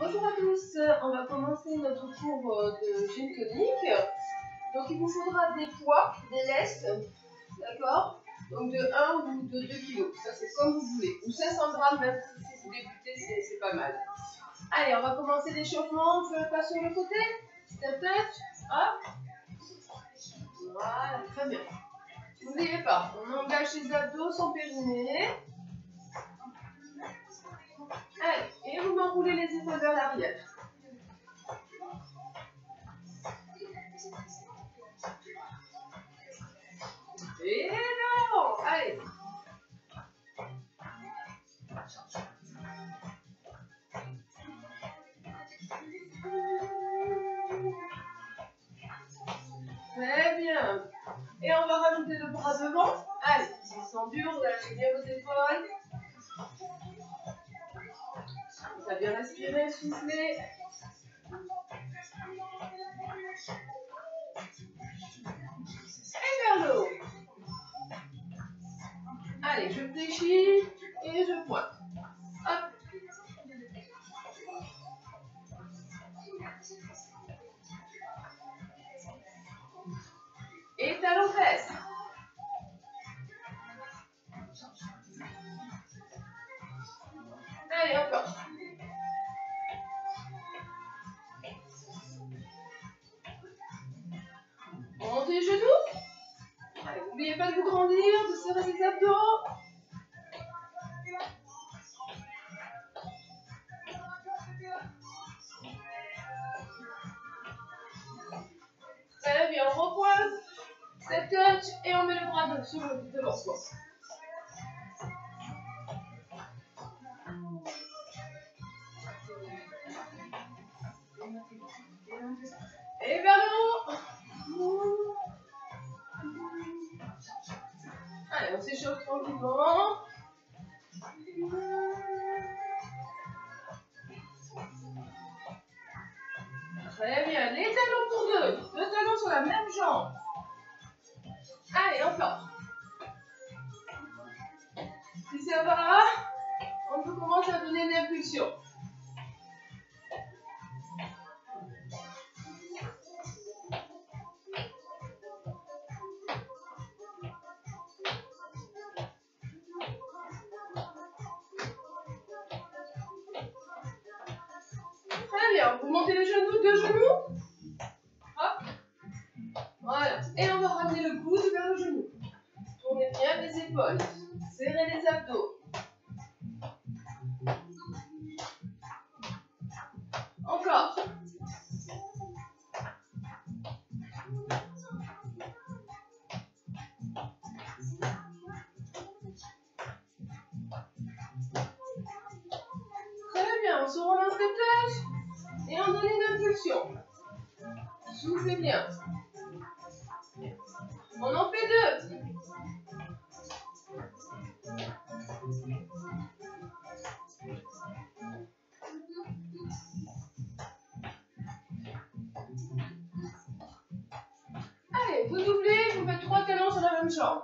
Bonjour à tous, on va commencer notre cours de gym tonique. Donc il vous faudra des poids, des lestes, d'accord? Donc de 1 ou de 2 kg, ça c'est comme vous voulez. Ou 500 grammes, même si vous débutez, c'est pas mal. Allez, on va commencer l'échauffement, on fait un pas sur le côté, step touch, hop. Voilà, très bien. N'oubliez pas, on engage les abdos sans périnée. Allez, et vous m'enroulez les épaules vers l'arrière. Et non, allez. Très bien. Et on va rajouter le bras devant. Allez, descendu, relâchez bien vos épaules. On va bien respirer, souffler. Et vers le haut. Allez, je fléchis et je pointe. Hop. Et talons fesses. Allez, encore. Montez les genoux. Allez, n'oubliez pas de vous grandir, de serrer les abdos. Très bien, on repointe. Step touch et on met le bras devant soi. Et vers le haut. Allez, on s'échauffe tranquillement. Très bien, les talons pour deux. Deux talons sur la même jambe. Allez, encore. Si ça va, on peut commencer à donner une impulsion. Très bien, vous montez les genoux, deux genoux. Hop. Voilà. Et on va ramener le coude vers le genou. Tournez bien les épaules. Serrez les abdos. Encore. Très bien, on se relance les touches. Et on donne une impulsion. Soufflez bien. On en fait deux. Allez, vous doublez, vous faites 3 talons sur la même jambe.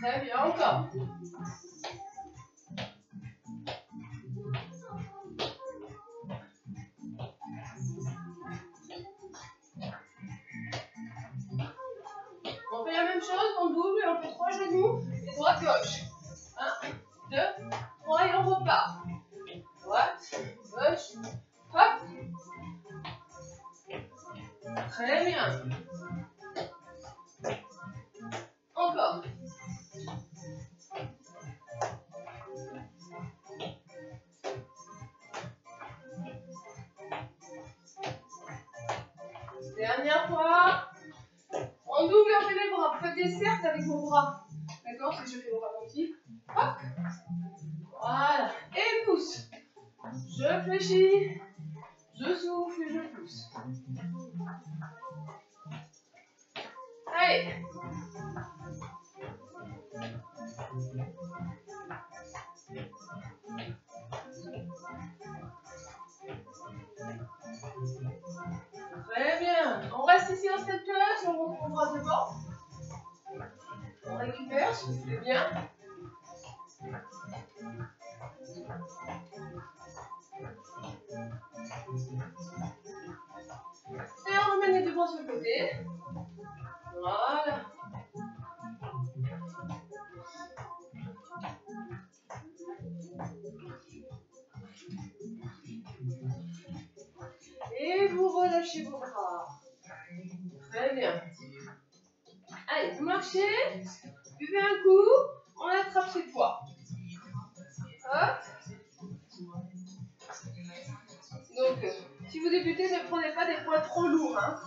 Très bien, encore. On fait la même chose, on double et on fait 3 genoux et droite gauche. 1, 2, 3 et on repart. Droite, gauche, hop. Très bien. Encore. Dernière fois. On double et on fait les bras. Vous faites des cercles avec vos bras. D'accord? Si je fais au ralenti. Hop. Voilà. Et pousse. Je fléchis. Je souffle et je pousse. Allez. Très bien. On reste ici en step touch. On reprend bras devant. On récupère, soufflez bien. Et on remet les deux bras sur le côté. Voilà. Et vous relâchez vos bras. Très bien. Allez, vous marchez, buvez un coup, on attrape ses poids. Hop. Donc, si vous débutez, ne prenez pas des poids trop lourds. Hein.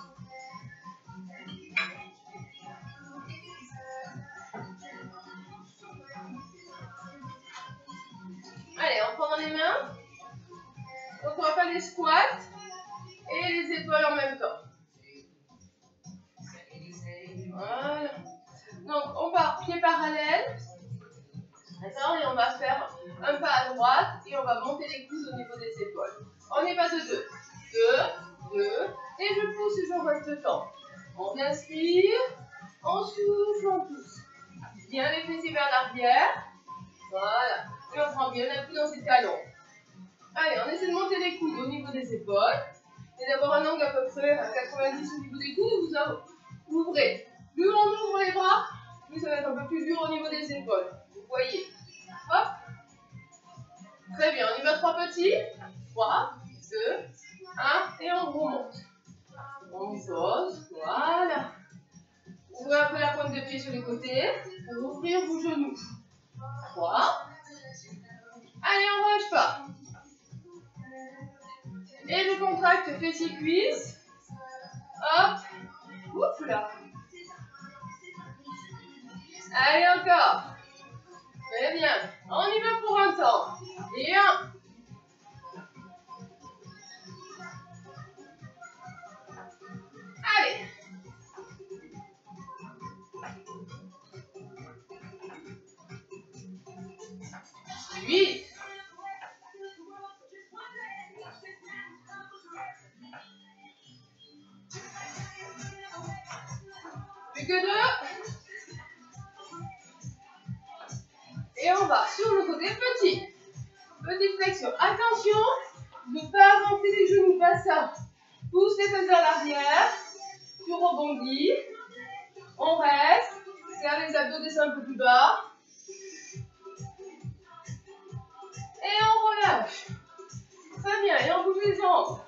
Allez, on prend dans les mains. Donc, on va faire les squats et les épaules en même temps. Voilà. Donc, on part pieds parallèles. D'accord, et on va faire un pas à droite et on va monter les coudes au niveau des épaules. On y va de 2. 2, 2. Et je pousse et je reste le temps. On inspire, on souffle, on pousse. Bien les fessiers vers l'arrière. Voilà. Et on prend bien appui dans ses talons. Allez, on essaie de monter les coudes au niveau des épaules. Et d'avoir un angle à peu près à 90 au niveau des coudes. Vous ouvrez. Plus on ouvre les bras, plus ça va être un peu plus dur au niveau des épaules. Vous voyez. Hop. Très bien. On y va 3 petits. 3, 2, 1. Et on remonte. On pose. Voilà. Ouvrez un peu la pointe de pied sur les côtés pour ouvrir vos genoux. 3. Allez, on ne relâche pas. Et je contracte fessiers cuisses. Hop. Ouf là. Allez, encore. Très bien. On y va pour un temps. Et 1. Allez. 8. Plus que 2. Et on va sur le côté petit. Petite flexion. Attention, ne pas avancer les genoux, pas ça. Pousse les fesses vers l'arrière. Tu rebondis. On reste. Serre les abdos, descend un peu plus bas. Et on relâche. Très bien. Et on bouge les jambes.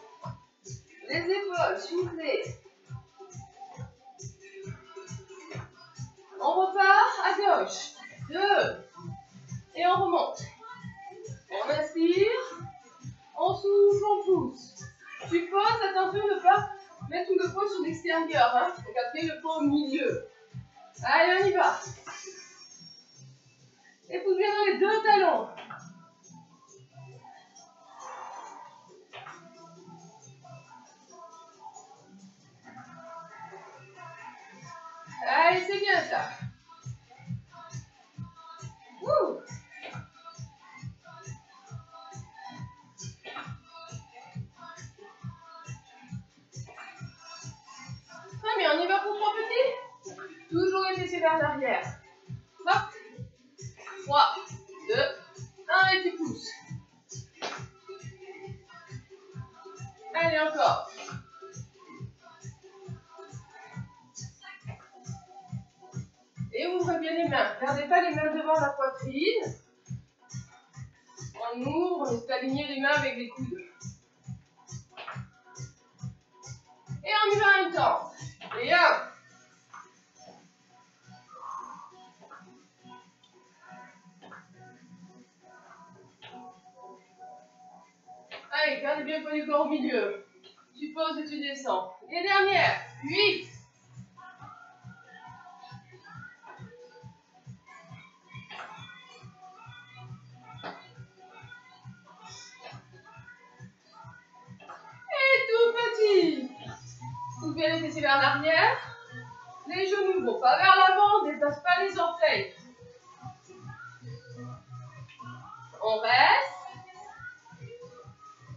Les épaules, soufflez. On repart à gauche. 2. Et on remonte. On inspire. On souffle, on pousse. Tu poses, attention de ne pas mettre tout le poids sur l'extérieur. Hein. Donc après le poids au milieu. Allez, on y va. Et pousse bien dans les 2 talons. Allez, c'est bien ça. Wouh. Très bien, on y va pour 3 petits. Toujours les fessiers vers l'arrière. Hop. 3, 2, 1 et tu pousses. Allez, encore. Et ouvrez bien les mains. Gardez pas les mains devant la poitrine. On ouvre, on est aligné les mains avec les coudes. Et on y va un temps. Et 1. Allez, gardez bien le poids du corps au milieu. Tu poses et tu descends. Et dernière. 8. Et tout petit. Soulevez les fessiers vers l'arrière. Les genoux ne vont pas vers l'avant, ne dépassent pas les orteils. On reste.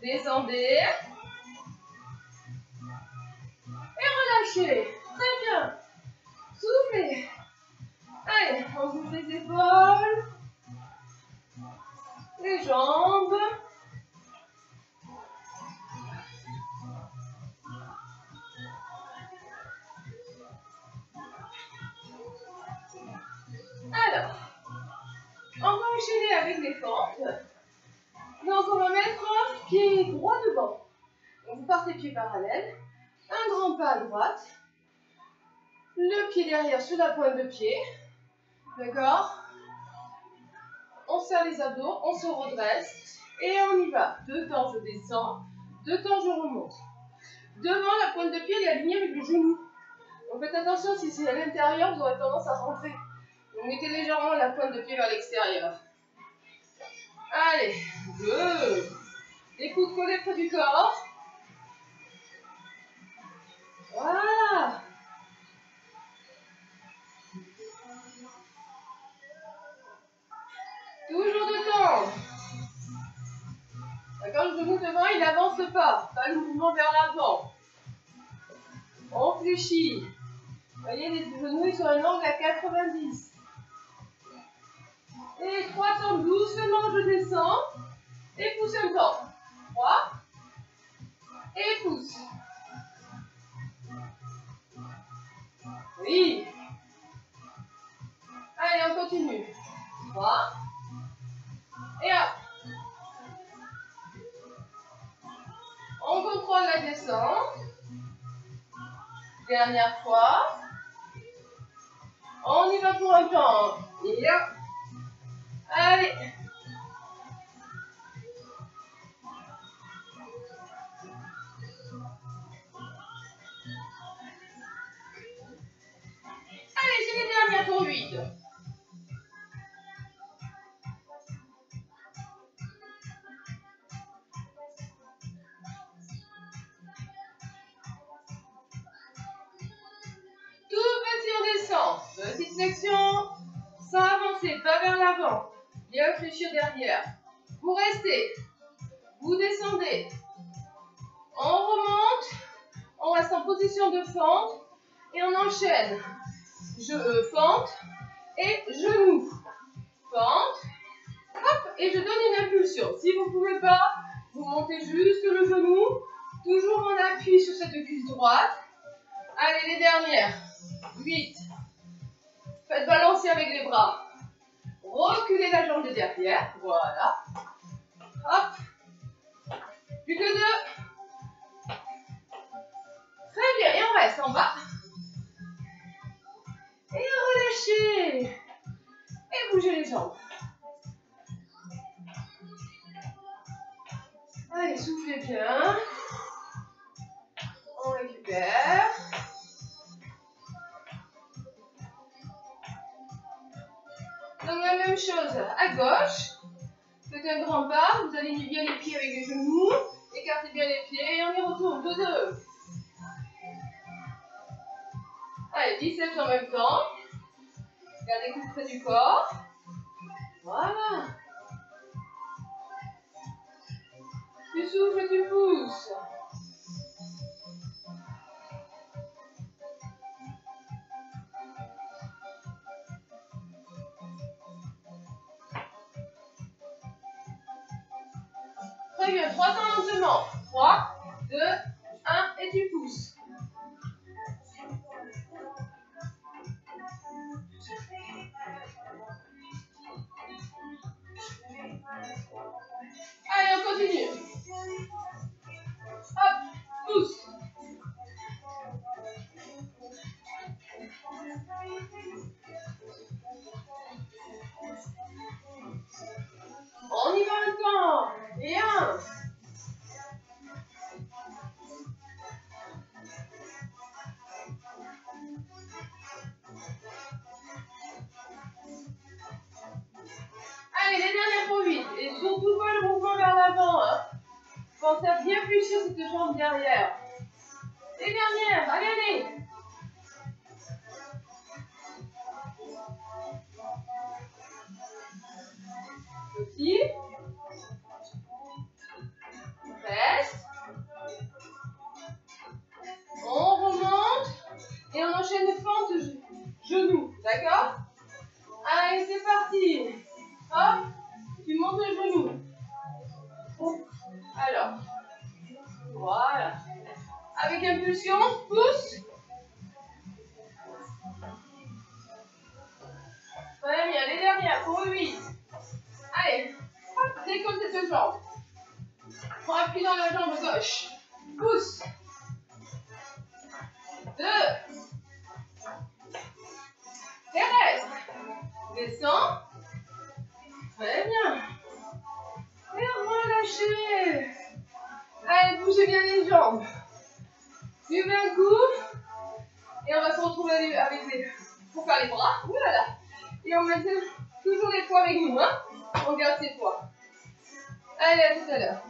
Descendez. Et relâchez. Très bien. Soufflez. Allez, on bouge les épaules. jambes. Alors, on va enchaîner avec les fentes. Donc, on va mettre pied droit devant. Donc, vous partez pied parallèle. Un grand pas à droite. Le pied derrière sur la pointe de pied. D'accord? On serre les abdos, on se redresse. Et on y va. 2 temps, je descends. 2 temps, je remonte. Devant, la pointe de pied est alignée avec le genou. Donc, faites attention, si c'est à l'intérieur, vous aurez tendance à rentrer. Donc, mettez légèrement la pointe de pied vers l'extérieur. Allez, 2. Les coudes collés près du corps. Voilà. Toujours 2 temps. D'accord, le genou devant, il n'avance pas. Pas le mouvement vers l'avant. On fléchit. Vous voyez, les genoux, ils sont à un angle à 90. Et 3 temps, doucement, je descends. Et pousse un temps. 3. Et pousse. Oui. Allez, on continue. 3. Et hop. On contrôle la descente. Dernière fois. On y va pour un temps. Et hop. Allez. Allez, c'est les dernières pour 8. Petite flexion, sans avancer, pas vers l'avant. Bien fléchir derrière. Vous restez. Vous descendez. On remonte. On reste en position de fente. Et on enchaîne. Fente et genou. Fente. Hop. Et je donne une impulsion. Si vous ne pouvez pas, vous montez juste le genou. Toujours en appui sur cette cuisse droite. Allez, les dernières. 8. Faites balancer avec les bras. Reculez la jambe de derrière. Voilà. Hop. Plus que 2. Très bien. Et on reste en bas. Et relâchez. Et bougez les jambes. Allez, soufflez bien. On récupère. Donc la même chose à gauche. Faites un grand pas, vous alignez bien les pieds avec les genoux, écartez bien les pieds et on y retourne. 2. Allez, biceps en même temps. Gardez coude près du corps. Voilà. Tu souffles, tu pousses. Très bien, 3 temps lentement. 3, 2, 1 et tu pousses. Allez, on continue. Hop, pousse. On y va maintenant. Et 1. Allez, les dernières pour 8. Et surtout pas le mouvement vers l'avant. Hein. Pensez à bien fléchir cette jambe derrière. Les dernières, allez, allez. Petit. Reste. On remonte. Et on enchaîne fente genou. D'accord? Allez, c'est parti. Hop. Tu montes le genou. Alors, voilà. Avec impulsion, pousse. Très bien, les dernières pour 8. Allez, hop, décolle cette jambe. Prends appui dans la jambe gauche. Pousse. 2. Et reste. Descends. Très bien. Et relâchez. Allez, bougez bien les jambes. Buvez un coup. Et on va se retrouver avec les... pour faire les bras. Voilà. Et on maintient toujours les poids avec nous. Hein. On garde ces poids. Allez, à tout à l'heure.